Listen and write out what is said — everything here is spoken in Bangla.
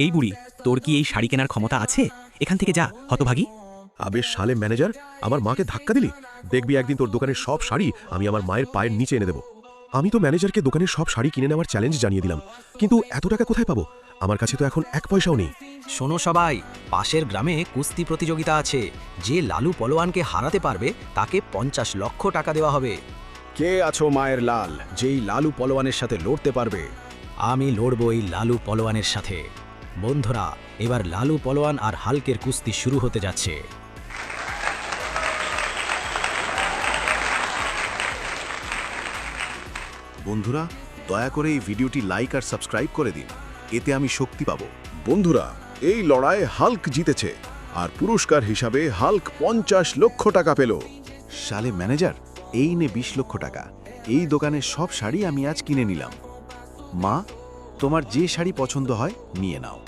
এই বুড়ি, তোর কি এই শাড়ি কেনার ক্ষমতা আছে? এখান থেকে যা, হতভাগী। আবে শালে ম্যানেজার, আমার মাকে ধাক্কা দিলি। দেখবি একদিন তোর দোকানের সব শাড়ি আমি আমার মায়ের পায়ের নিচে এনে দেবো। আমি তো ম্যানেজারকে দোকানের সব শাড়ি কিনে নেওয়ার চ্যালেঞ্জ জানিয়ে দিলাম, কিন্তু এত টাকা কোথায় পাবো? আমার কাছে তো এখন এক পয়সাও নেই। শোনো সবাই, পাশের গ্রামে কুস্তি প্রতিযোগিতা আছে। যে লালু পলোয়ানকে হারাতে পারবে তাকে 50 লক্ষ টাকা দেওয়া হবে। কে আছো মায়ের লাল, যেই লালু পলোয়ানের সাথে লড়তে পারবে? আমি লড়ব এই লালু পলোয়ানের সাথে। বন্ধুরা, এবার লালু পলোয়ান আর হালকের কুস্তি শুরু হতে যাচ্ছে। বন্ধুরা, দয়া করে এই ভিডিওটি লাইক আর সাবস্ক্রাইব করে দিন, এতে আমি শক্তি পাবো। বন্ধুরা, এই লড়াই হাল্ক জিতেছে, আর পুরস্কার হিসাবে হাল্ক 50 লক্ষ টাকা পেল। শালে ম্যানেজার, এই নে 20 লক্ষ টাকা। এই দোকানের সব শাড়ি আমি আজ কিনে নিলাম। মা, তোমার যে শাড়ি পছন্দ হয় নিয়ে নাও।